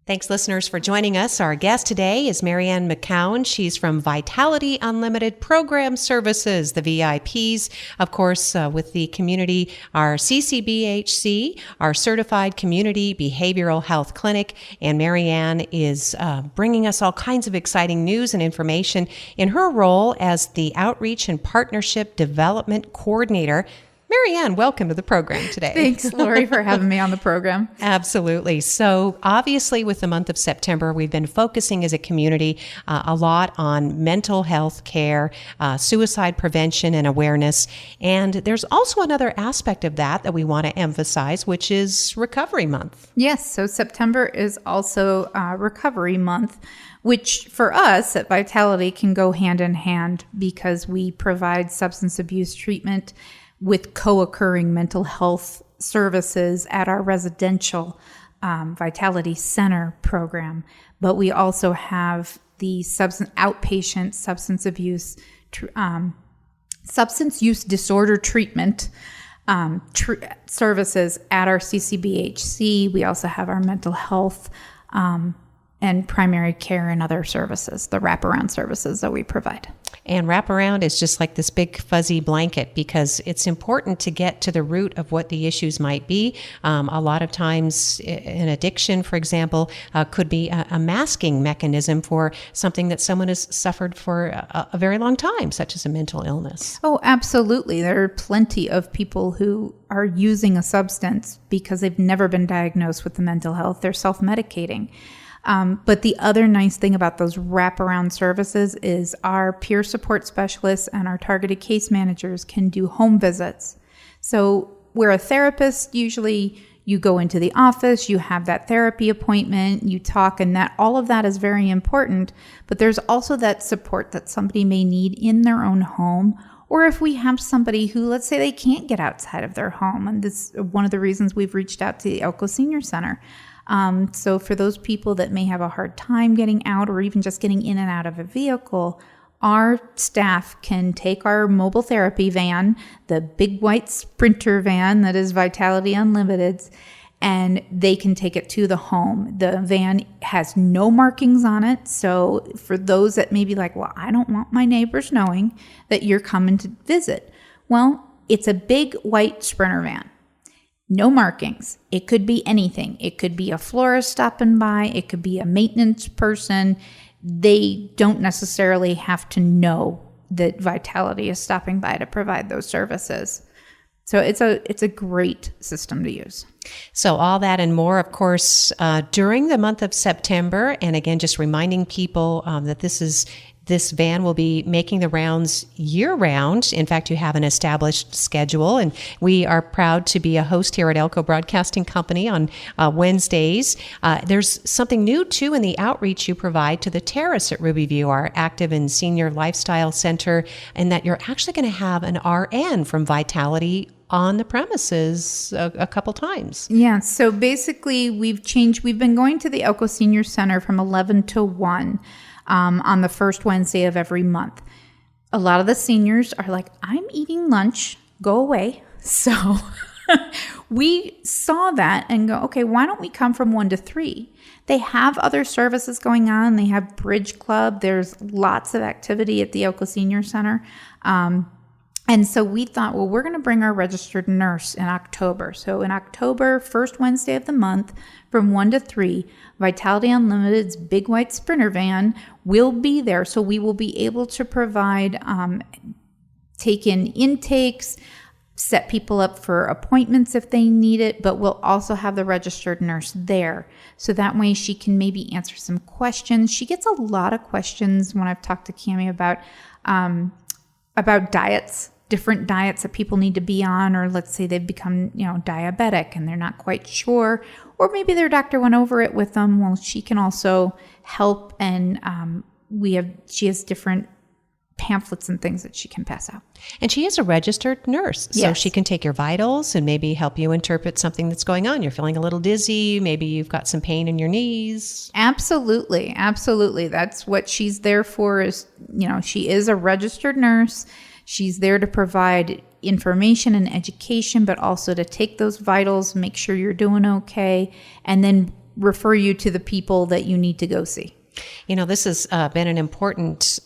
Thanks, listeners, for joining us. Our guest today is Marianne McKown. She's from Vitality Unlimited Program Services, the VIPs, of course, with the community, our CCBHC, our Certified Community Behavioral Health Clinic. And Marianne is bringing us all kinds of exciting news and information in her role as the Outreach and Partnership Development Coordinator. Marianne, welcome to the program today. Thanks, Lori, for having me on the program. Absolutely. So obviously with the month of September, we've been focusing as a community a lot on mental health care, suicide prevention and awareness. And there's also another aspect of that we want to emphasize, which is Recovery Month. Yes. So September is also Recovery Month, which for us at Vitality can go hand in hand because we provide substance abuse treatment with co-occurring mental health services at our residential Vitality Center program. But we also have the outpatient substance use disorder treatment services at our CCBHC. We also have our mental health and primary care and other services, the wraparound services that we provide. And wraparound is just like this big fuzzy blanket because it's important to get to the root of what the issues might be. A lot of times an addiction, for example, could be a masking mechanism for something that someone has suffered for a very long time, such as a mental illness. Oh, absolutely. There are plenty of people who are using a substance because they've never been diagnosed with the mental health. They're self-medicating. But the other nice thing about those wraparound services is our peer support specialists and our targeted case managers can do home visits. So where a therapist, usually you go into the office, you have that therapy appointment, you talk, and that all of that is very important. But there's also that support that somebody may need in their own home. Or if we have somebody who, let's say they can't get outside of their home, and this is one of the reasons we've reached out to the Elko Senior Center. So for those people that may have a hard time getting out or even just getting in and out of a vehicle, our staff can take our mobile therapy van, the big white Sprinter van that is Vitality Unlimited's, and they can take it to the home. The van has no markings on it. So for those that may be like, well, I don't want my neighbors knowing that you're coming to visit. Well, it's a big white Sprinter van. No markings. It could be anything. It could be a florist stopping by. It could be a maintenance person. They don't necessarily have to know that Vitality is stopping by to provide those services. So it's a great system to use. So all that and more, of course, during the month of September. And again, just reminding people that this van will be making the rounds year-round. In fact, you have an established schedule, and we are proud to be a host here at Elko Broadcasting Company on Wednesdays. There's something new, too, in the outreach you provide to the Terrace at Ruby View, our active and senior lifestyle center, and that you're actually going to have an RN from Vitality on the premises a couple times. Yeah, so basically we've been going to the Elko Senior Center from 11 to 1. On the first Wednesday of every month. A lot of the seniors are like, I'm eating lunch, go away. So we saw that and go, okay, why don't we come from 1 to 3? They have other services going on. They have Bridge Club. There's lots of activity at the Elko Senior Center. And so we thought, well, we're going to bring our registered nurse in October. So in October, first Wednesday of the month, from 1 to 3, Vitality Unlimited's big white Sprinter van will be there. So we will be able to provide, take in intakes, set people up for appointments if they need it, but we'll also have the registered nurse there. So that way she can maybe answer some questions. She gets a lot of questions when I've talked to Cammie about diets. Different diets that people need to be on, or let's say they've become, diabetic and they're not quite sure, or maybe their doctor went over it with them. Well, she can also help, and she has different pamphlets and things that she can pass out. And she is a registered nurse, so yes. She can take your vitals and maybe help you interpret something that's going on. You're feeling a little dizzy, maybe you've got some pain in your knees. Absolutely. That's what she's there for is, she is a registered nurse. She's there to provide information and education, but also to take those vitals, make sure you're doing okay. And then refer you to the people that you need to go see. This has been an important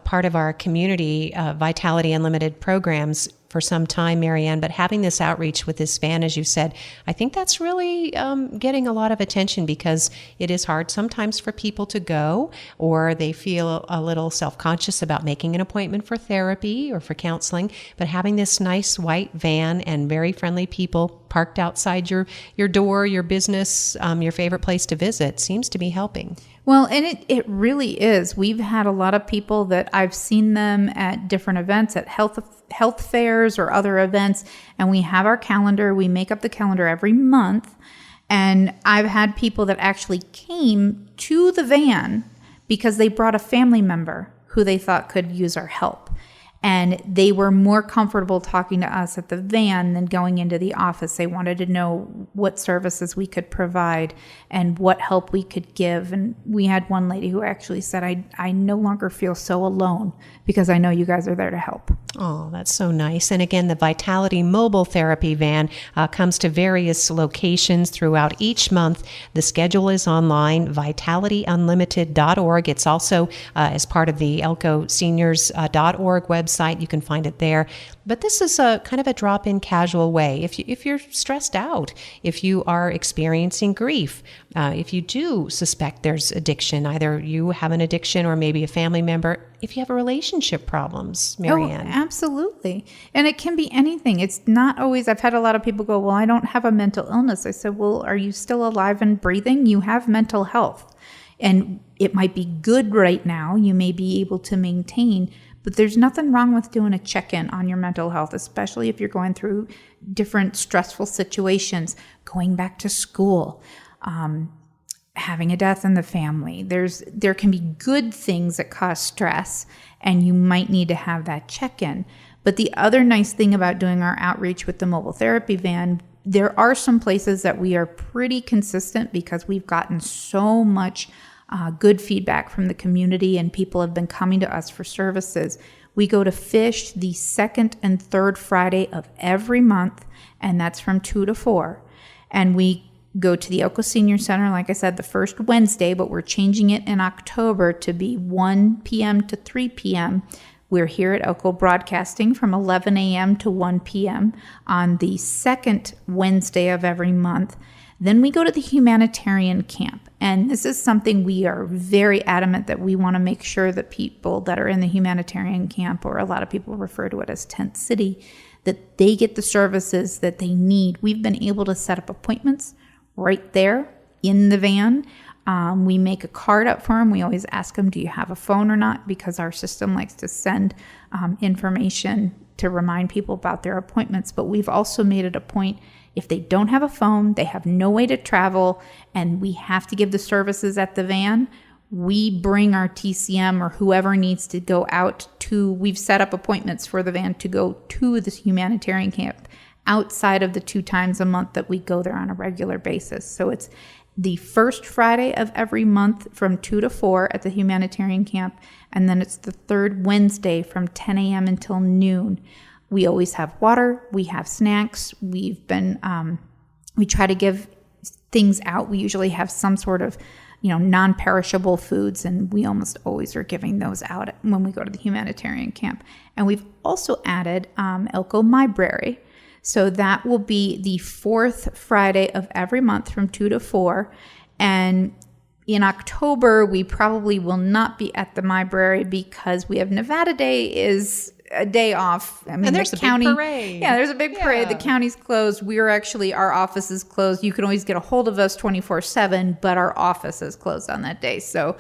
part of our community, Vitality Unlimited programs for some time, Marianne, but having this outreach with this van, as you said, I think that's really getting a lot of attention, because it is hard sometimes for people to go, or they feel a little self-conscious about making an appointment for therapy or for counseling. But having this nice white van and very friendly people parked outside your door, your business, your favorite place to visit seems to be helping. Well, and it really is. We've had a lot of people that I've seen them at different events, at health fairs or other events, and we have our calendar. We make up the calendar every month, and I've had people that actually came to the van because they brought a family member who they thought could use our help. And they were more comfortable talking to us at the van than going into the office. They wanted to know what services we could provide and what help we could give. And we had one lady who actually said, I no longer feel so alone because I know you guys are there to help. Oh, that's so nice. And again, the Vitality Mobile Therapy Van comes to various locations throughout each month. The schedule is online, vitalityunlimited.org. It's also as part of the elkoseniors.org website. You can find it there. But this is a kind of a drop-in casual way. If you're stressed out, if you are experiencing grief, if you do suspect there's addiction, either you have an addiction or maybe a family member, if you have relationship problems, Marianne. Oh, absolutely. And it can be anything. It's not always, I've had a lot of people go, well, I don't have a mental illness. I said, well, are you still alive and breathing? You have mental health. And it might be good right now. You may be able to maintain, but there's nothing wrong with doing a check-in on your mental health, especially if you're going through different stressful situations, going back to school, having a death in the family. There can be good things that cause stress, and you might need to have that check-in. But the other nice thing about doing our outreach with the mobile therapy van, there are some places that we are pretty consistent because we've gotten so much good feedback from the community, and people have been coming to us for services. We go to Fish the second and third Friday of every month, and that's from 2 to 4. And we go to the Elko Senior Center, like I said, the first Wednesday, but we're changing it in October to be 1 p.m. to 3 p.m. We're here at Elko broadcasting from 11 a.m. to 1 p.m. on the second Wednesday of every month. Then we go to the humanitarian camp. And this is something we are very adamant that we want to make sure that people that are in the humanitarian camp, or a lot of people refer to it as Tent City, that they get the services that they need. We've been able to set up appointments right there in the van. We make a card up for them. We always ask them, do you have a phone or not? Because our system likes to send information to remind people about their appointments. But we've also made it a point, if they don't have a phone, they have no way to travel, and we have to give the services at the van, we bring our TCM or whoever needs to go out to, we've set up appointments for the van to go to this humanitarian camp outside of the 2 times a month that we go there on a regular basis. So it's the first Friday of every month from 2 to 4 at the humanitarian camp, and then it's the third Wednesday from 10 a.m. until noon. We always have water, we have snacks, we've been, we try to give things out. We usually have some sort of, non-perishable foods, and we almost always are giving those out when we go to the humanitarian camp. And we've also added Elko Library. So that will be the 4th Friday of every month from 2 to 4. And in October, we probably will not be at the library because we have Nevada Day is a day off. I mean, and there's a big parade. Yeah, there's a big parade. The county's closed. Our office is closed. You can always get a hold of us 24/7, but our office is closed on that day. So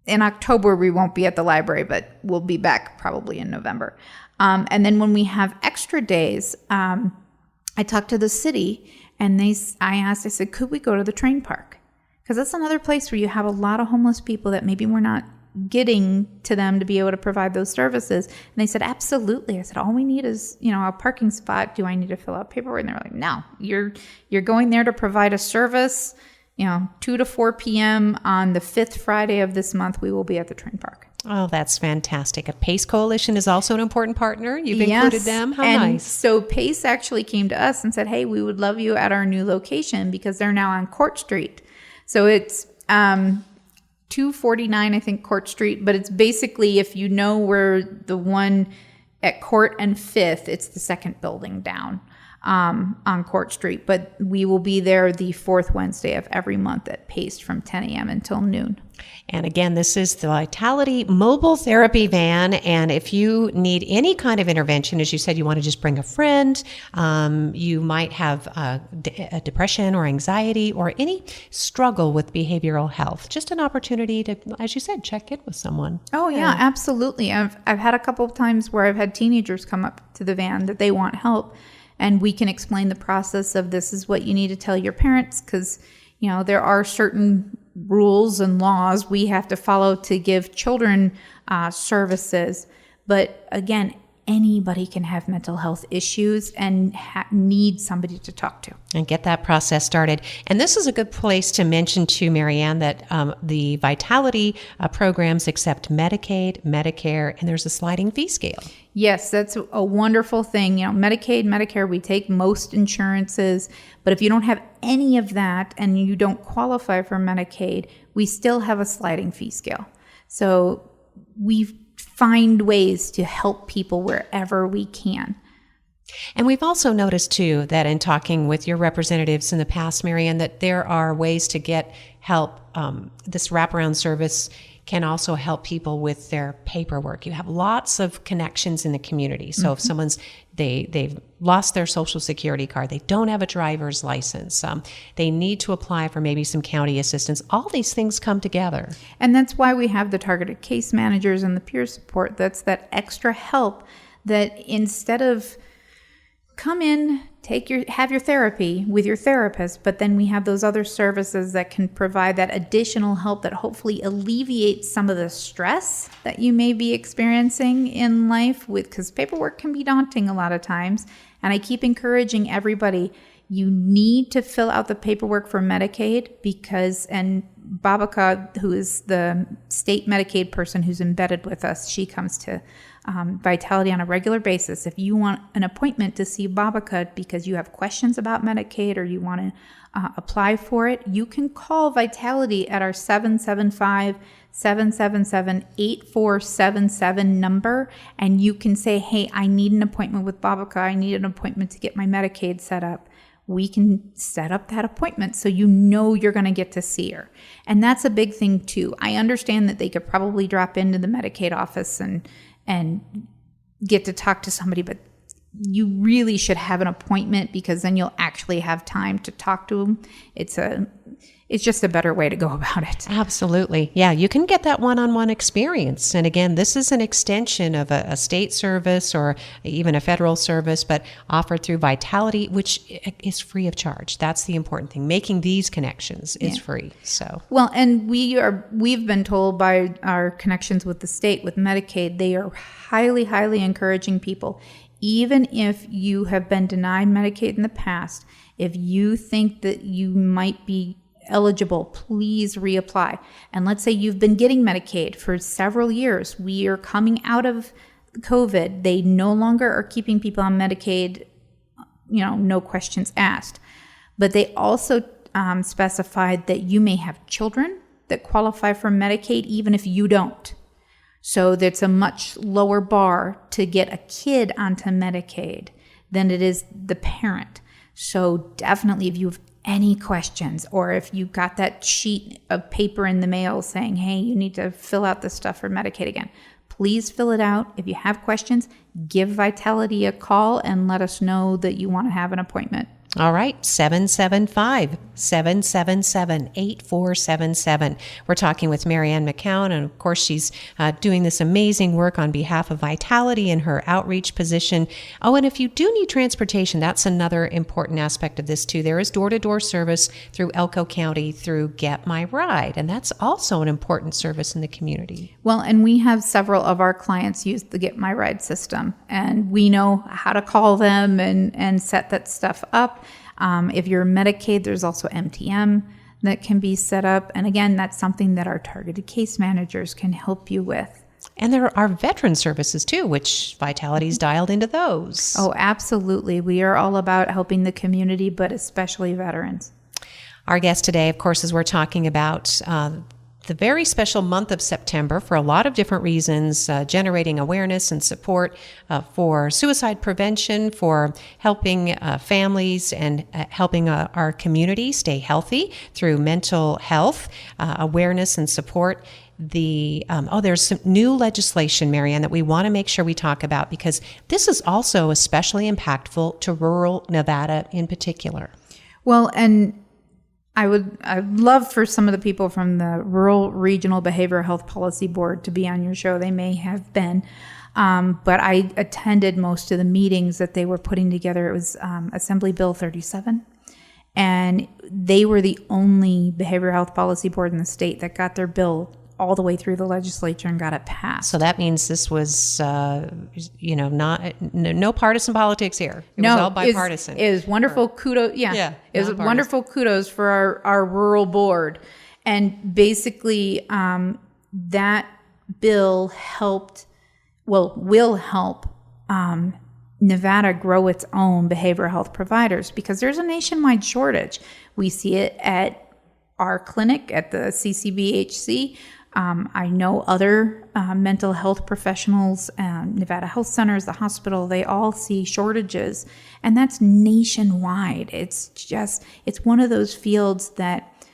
in October, we won't be at the library, but we'll be back probably in November. And then when we have extra days, I talked to the city, and I said, could we go to the train park? Because that's another place where you have a lot of homeless people that maybe we're not getting to them to be able to provide those services. And they said, absolutely. I said, all we need is, a parking spot. Do I need to fill out paperwork? And they're like, no, you're going there to provide a service. 2 to 4 p.m. on the 5th Friday of this month, we will be at the train park. Oh, that's fantastic. A PACE Coalition is also an important partner. You've included them. How nice. So PACE actually came to us and said, hey, we would love you at our new location because they're now on Court Street. So it's 249, I think, Court Street, but it's basically, if you know where the one at Court and 5th, it's the second building down on Court Street. But we will be there the 4th Wednesday of every month at Paste from 10 a.m. until noon. And again, this is the Vitality Mobile Therapy Van. And if you need any kind of intervention, as you said, you want to just bring a friend, you might have a depression or anxiety or any struggle with behavioral health, just an opportunity to, as you said, check in with someone. Oh, yeah, absolutely. I've had a couple of times where I've had teenagers come up to the van that they want help, and we can explain the process of this is what you need to tell your parents, because, you know, there are certain rules and laws we have to follow to give children services. But again, anybody can have mental health issues and need somebody to talk to. And get that process started. And this is a good place to mention to Marianne that the Vitality programs accept Medicaid, Medicare, and there's a sliding fee scale. Yes, that's a wonderful thing. You know, Medicaid, Medicare, we take most insurances, but if you don't have any of that and you don't qualify for Medicaid, we still have a sliding fee scale. So we find ways to help people wherever we can. And we've also noticed, too, that in talking with your representatives in the past, Marianne, that there are ways to get help. This wraparound service can also help people with their paperwork. You have lots of connections in the community. So if someone's they've lost their social security card, they don't have a driver's license, they need to apply for maybe some county assistance. All these things come together. And that's why we have the targeted case managers and the peer support. That's that extra help that instead of come in, have your therapy with your therapist, but then we have those other services that can provide that additional help that hopefully alleviates some of the stress that you may be experiencing in life, because paperwork can be daunting a lot of times. And I keep encouraging everybody, you need to fill out the paperwork for Medicaid and Babaka, who is the state Medicaid person who's embedded with us, she comes to Vitality on a regular basis. If you want an appointment to see Babaka because you have questions about Medicaid or you want to apply for it, you can call Vitality at our 775-777-8477 number, and you can say, hey, I need an appointment with Babaka. I need an appointment to get my Medicaid set up. We can set up that appointment so you know you're going to get to see her. And that's a big thing too. I understand that they could probably drop into the Medicaid office and get to talk to somebody, but you really should have an appointment because then you'll actually have time to talk to them. It's just a better way to go about it. Absolutely. Yeah, you can get that one-on-one experience. And again, this is an extension of a state service or even a federal service, but offered through Vitality, which is free of charge. That's the important thing. Making these connections is free. So well, and we've been told by our connections with the state, with Medicaid, they are highly, highly encouraging people. Even if you have been denied Medicaid in the past, if you think that you might be eligible, please reapply. And let's say you've been getting Medicaid for several years. We are coming out of COVID. They no longer are keeping people on Medicaid, no questions asked. But they also specified that you may have children that qualify for Medicaid even if you don't. So that's a much lower bar to get a kid onto Medicaid than it is the parent. So definitely if you have any questions, or if you got that sheet of paper in the mail saying, hey, you need to fill out this stuff for Medicaid again, please fill it out. If you have questions, give Vitality a call and let us know that you want to have an appointment. All right, 775-777-8477. We're talking with Marianne McKown, and of course, she's doing this amazing work on behalf of Vitality in her outreach position. Oh, and if you do need transportation, that's another important aspect of this too. There is door-to-door service through Elko County through Get My Ride, and that's also an important service in the community. Well, and we have several of our clients use the Get My Ride system, and we know how to call them and set that stuff up. If you're Medicaid, there's also MTM that can be set up. And again, that's something that our targeted case managers can help you with. And there are veteran services too, which Vitality's dialed into those. Oh, absolutely. We are all about helping the community, but especially veterans. Our guest today, of course, as we're talking about the very special month of September for a lot of different reasons, generating awareness and support for suicide prevention, for helping families and helping our community stay healthy through mental health, awareness and support. There's some new legislation, Marianne, that we want to make sure we talk about, because this is also especially impactful to rural Nevada in particular. Well, and I'd love for some of the people from the Rural Regional Behavioral Health Policy Board to be on your show. They may have been, but I attended most of the meetings that they were putting together. It was Assembly Bill 37. And they were the only behavioral health policy board in the state that got their bill all the way through the legislature and got it passed. So that means this was, no partisan politics here. It was all bipartisan. It was wonderful. Kudos. Yeah. It was wonderful kudos for our rural board. And basically, that bill will help Nevada grow its own behavioral health providers, because there's a nationwide shortage. We see it at our clinic at the CCBHC. I know other mental health professionals, Nevada Health Centers, the hospital, they all see shortages, and that's nationwide. It's one of those fields that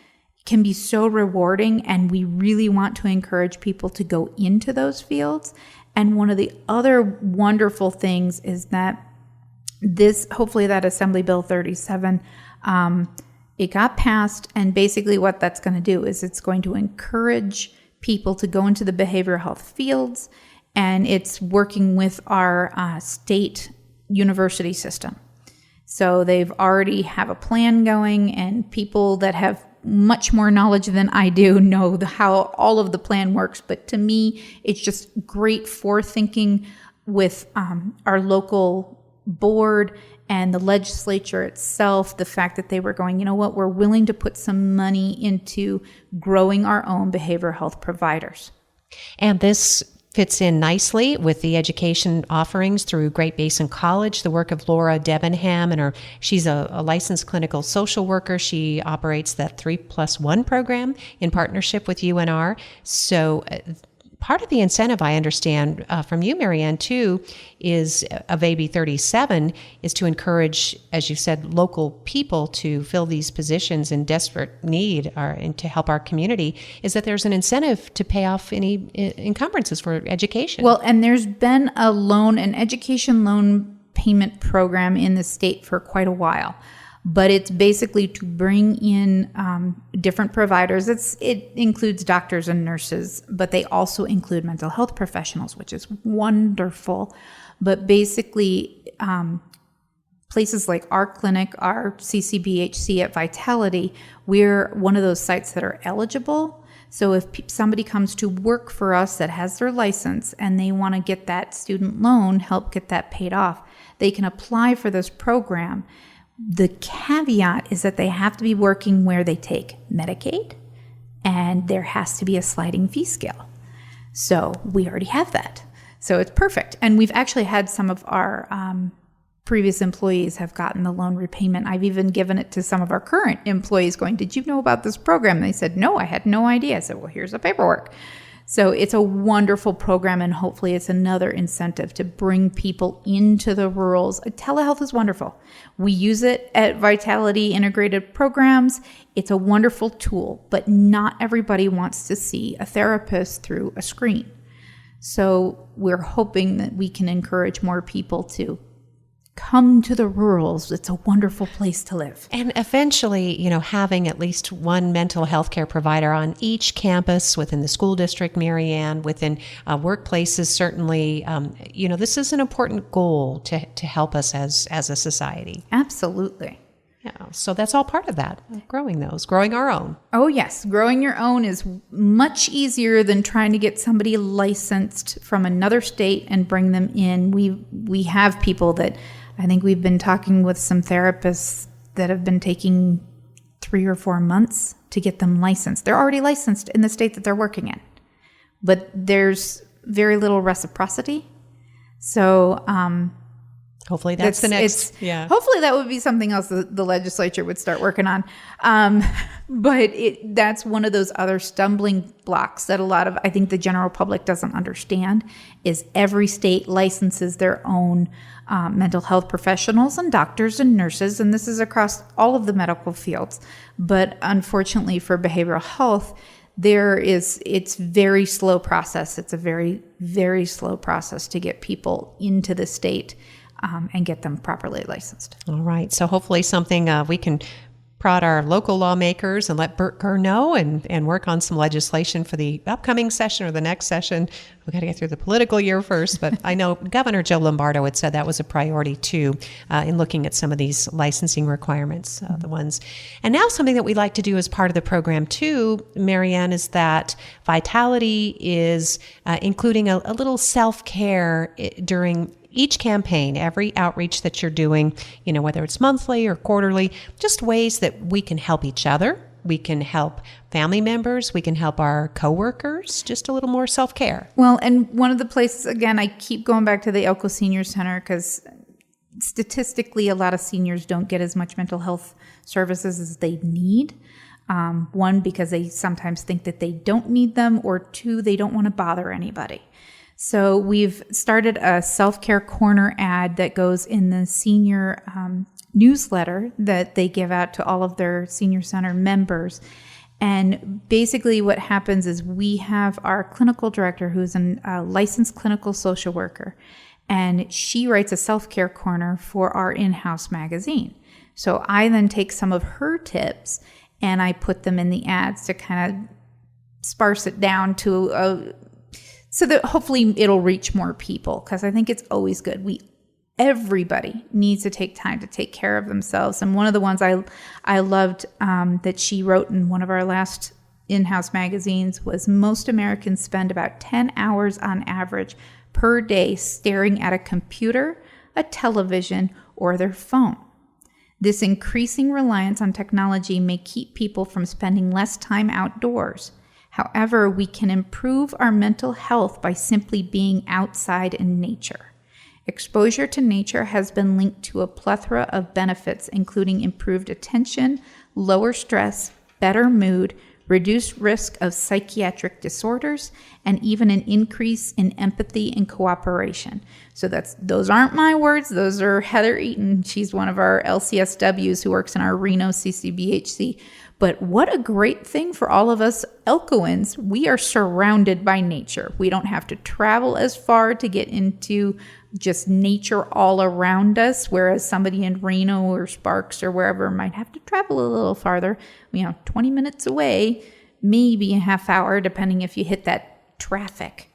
can be so rewarding, and we really want to encourage people to go into those fields. And one of the other wonderful things is that hopefully that Assembly Bill 37, it got passed, and basically what that's going to do is it's going to encourage people to go into the behavioral health fields, and it's working with our state university system. So they've already have a plan going, and people that have much more knowledge than I do know how all of the plan works. But to me, it's just great forethinking with our local board and the legislature itself, the fact that they were going, you know what, we're willing to put some money into growing our own behavioral health providers. And this fits in nicely with the education offerings through Great Basin College, the work of Laura Debenham, and she's a licensed clinical social worker. She operates that 3+1 program in partnership with UNR. So part of the incentive, I understand from you, Marianne, too, is of AB 37 is to encourage, as you said, local people to fill these positions in desperate need and to help our community, is that there's an incentive to pay off any encumbrances for education. Well, and there's been an education loan payment program in the state for quite a while. But it's basically to bring in different providers. It includes doctors and nurses, but they also include mental health professionals, which is wonderful. But basically, places like our clinic, our CCBHC at Vitality, we're one of those sites that are eligible. So if somebody comes to work for us that has their license and they want to get that student loan, help get that paid off, they can apply for this program. The caveat is that they have to be working where they take Medicaid, and there has to be a sliding fee scale. So we already have that. So it's perfect. And we've actually had some of our previous employees have gotten the loan repayment. I've even given it to some of our current employees going, did you know about this program? And they said, no, I had no idea. I said, well, here's the paperwork. So it's a wonderful program, and hopefully it's another incentive to bring people into the rurals. Telehealth is wonderful. We use it at Vitality Integrated Programs. It's a wonderful tool, but not everybody wants to see a therapist through a screen. So we're hoping that we can encourage more people to come to the rurals. It's a wonderful place to live. And eventually, having at least one mental health care provider on each campus within the school district, Marianne, within workplaces, certainly, this is an important goal to help us as a society. Absolutely. Yeah, so that's all part of that, growing our own. Oh, yes. Growing your own is much easier than trying to get somebody licensed from another state and bring them in. We have people that I think we've been talking with some therapists that have been taking 3 or 4 months to get them licensed. They're already licensed in the state that they're working in, but there's very little reciprocity. So, Hopefully that's the next. Hopefully that would be something else that the legislature would start working on. But that's one of those other stumbling blocks that I think the general public doesn't understand is every state licenses their own mental health professionals and doctors and nurses. And this is across all of the medical fields. But unfortunately for behavioral health, it's very slow process. It's a very, very slow process to get people into the state and get them properly licensed. All right. So hopefully something we can prod our local lawmakers and let Burt Gurr know and work on some legislation for the upcoming session or the next session. We've got to get through the political year first, but I know Governor Joe Lombardo had said that was a priority too in looking at some of these licensing requirements, the ones. And now something that we like to do as part of the program too, Marianne, is that Vitality is including a little self-care during each campaign, every outreach that you're doing, whether it's monthly or quarterly, just ways that we can help each other. We can help family members. We can help our coworkers, just a little more self-care. Well, and one of the places, again, I keep going back to the Elko Senior Center because statistically, a lot of seniors don't get as much mental health services as they need. One, because they sometimes think that they don't need them, or two, they don't want to bother anybody. So we've started a self-care corner ad that goes in the senior newsletter that they give out to all of their senior center members. And basically what happens is we have our clinical director, who's a licensed clinical social worker, and she writes a self-care corner for our in-house magazine. So I then take some of her tips and I put them in the ads to kind of sparse it down to so that hopefully it'll reach more people, because I think it's always good. Everybody needs to take time to take care of themselves. And one of the ones I loved that she wrote in one of our last in-house magazines was most Americans spend about 10 hours on average per day staring at a computer, a television, or their phone. This increasing reliance on technology may keep people from spending less time outdoors. However, we can improve our mental health by simply being outside in nature. Exposure to nature has been linked to a plethora of benefits, including improved attention, lower stress, better mood, reduced risk of psychiatric disorders, and even an increase in empathy and cooperation. So those aren't my words. Those are Heather Eaton. She's one of our LCSWs who works in our Reno CCBHC. But what a great thing for all of us Elkoans. We are surrounded by nature. We don't have to travel as far to get into just nature all around us, whereas somebody in Reno or Sparks or wherever might have to travel a little farther, 20 minutes away, maybe a half hour, depending if you hit that traffic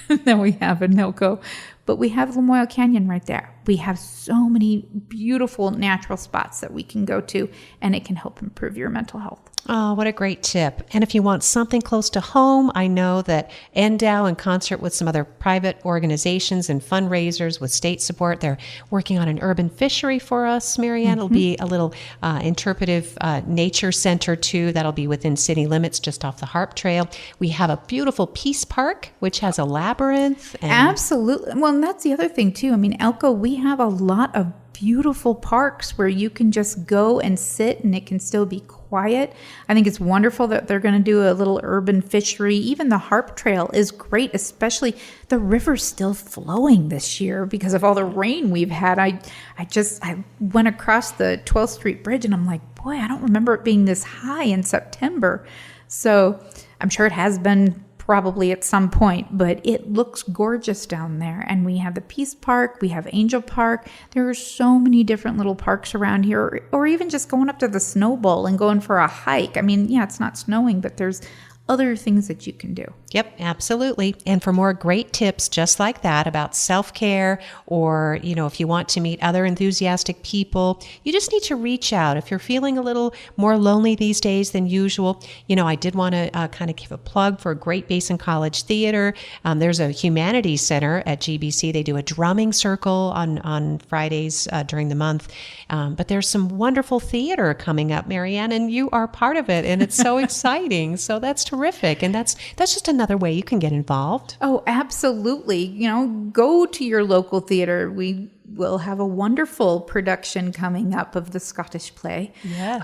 that we have in Elko. But we have Lamoille Canyon right there. We have so many beautiful natural spots that we can go to, and it can help improve your mental health. Oh, what a great tip. And if you want something close to home, I know that NDOW, in concert with some other private organizations and fundraisers with state support, they're working on an urban fishery for us, Marianne. Mm-hmm. It'll be a little interpretive nature center, too. That'll be within city limits, just off the Harp Trail. We have a beautiful Peace Park, which has a labyrinth. Absolutely. Well, and that's the other thing, too. I mean, Elko, we have a lot of beautiful parks where you can just go and sit and it can still be quiet. I think it's wonderful that they're going to do a little urban fishery. Even the Harp Trail is great, especially the river's still flowing this year because of all the rain we've had. I went across the 12th Street Bridge and I'm like, boy, I don't remember it being this high in September. So I'm sure it has been probably at some point, but it looks gorgeous down there. And we have the Peace Park, we have Angel Park. There are so many different little parks around here, or even just going up to the Snow Bowl and going for a hike. I mean, yeah, it's not snowing, but there's other things that you can do. Yep, absolutely. And for more great tips just like that about self-care, or, if you want to meet other enthusiastic people, you just need to reach out. If you're feeling a little more lonely these days than usual, I did want to kind of give a plug for Great Basin College Theater. There's a humanities center at GBC. They do a drumming circle on Fridays during the month. But there's some wonderful theater coming up, Marianne, and you are part of it. And it's so exciting. So that's terrific. And that's just another way you can get involved. Oh, absolutely. Go to your local theater. will have a wonderful production coming up of the Scottish play. Yes.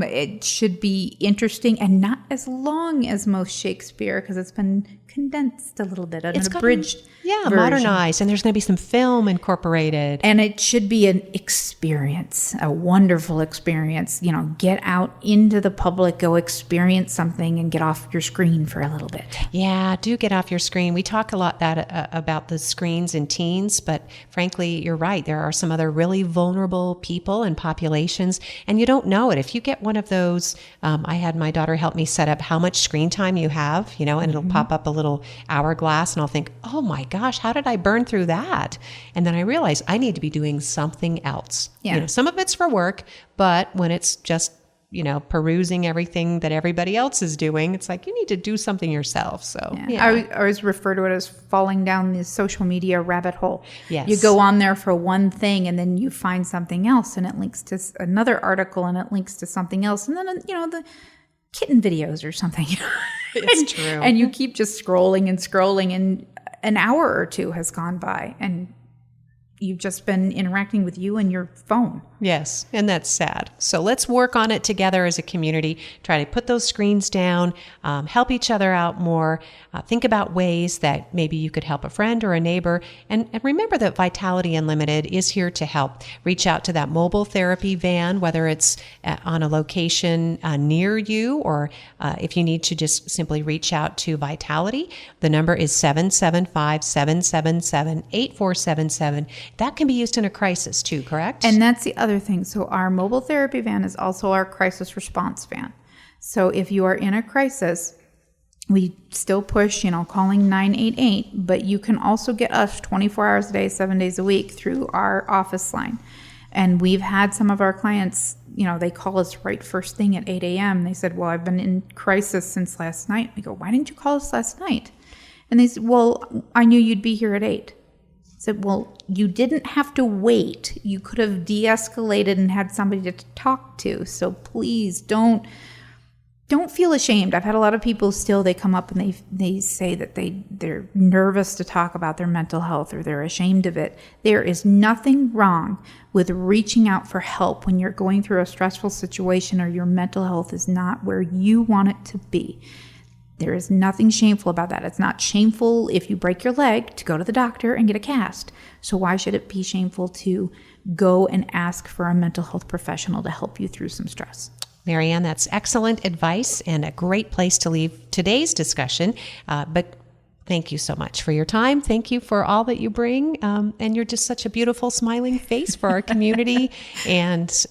It should be interesting and not as long as most Shakespeare because it's been condensed a little bit, an abridged version. Modernized, and there's going to be some film incorporated. And it should be an experience, a wonderful experience. Get out into the public, go experience something, and get off your screen for a little bit. Yeah, do get off your screen. We talk a lot about the screens in teens, but frankly, you're right. There are some other really vulnerable people and populations, and you don't know it. If you get one of those, I had my daughter help me set up how much screen time you have, and it'll pop up a little hourglass, and I'll think, oh my gosh, how did I burn through that? And then I realize I need to be doing something else. Yeah. Some of it's for work, but when it's just perusing everything that everybody else is doing, it's like you need to do something yourself. So I always refer to it as falling down the social media rabbit hole. Yes. You go on there for one thing and then you find something else and it links to another article and it links to something else. And then, the kitten videos or something. It's true. And you keep just scrolling and an hour or two has gone by and you've just been interacting with you and your phone. Yes, and that's sad. So let's work on it together as a community. Try to put those screens down, help each other out more. Think about ways that maybe you could help a friend or a neighbor. And remember that Vitality Unlimited is here to help. Reach out to that mobile therapy van, whether it's on a location near you or if you need to just simply reach out to Vitality. The number is 775-777-8477. That can be used in a crisis too, correct? And that's the other thing. So our mobile therapy van is also our crisis response van. So if you are in a crisis, we still push, calling 988, but you can also get us 24 hours a day, 7 days a week through our office line. And we've had some of our clients, they call us right first thing at 8 a.m. They said, well, I've been in crisis since last night. We go, why didn't you call us last night? And they said, well, I knew you'd be here at 8. I said, well, you didn't have to wait. You could have de-escalated and had somebody to talk to. So please don't feel ashamed. I've had a lot of people still, they come up and they say that they're nervous to talk about their mental health or they're ashamed of it. There is nothing wrong with reaching out for help when you're going through a stressful situation or your mental health is not where you want it to be. There is nothing shameful about that. It's not shameful if you break your leg to go to the doctor and get a cast. So why should it be shameful to go and ask for a mental health professional to help you through some stress? Marianne, that's excellent advice and a great place to leave today's discussion. But thank you so much for your time. Thank you for all that you bring. And you're just such a beautiful, smiling face for our community and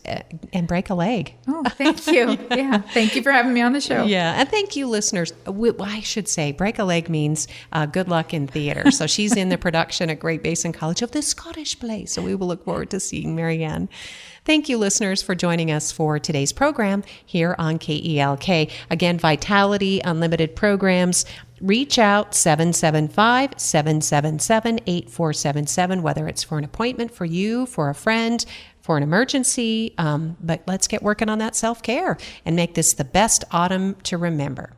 break a leg. Oh, thank you. Yeah. Thank you for having me on the show. Yeah. And thank you, listeners. I should say break a leg means good luck in theater. So she's in the production at Great Basin College of the Scottish play. So we will look forward to seeing Marianne. Thank you, listeners, for joining us for today's program here on KELK. Again, Vitality Unlimited programs. Reach out 775-777-8477, whether it's for an appointment for you, for a friend, for an emergency. But let's get working on that self-care and make this the best autumn to remember.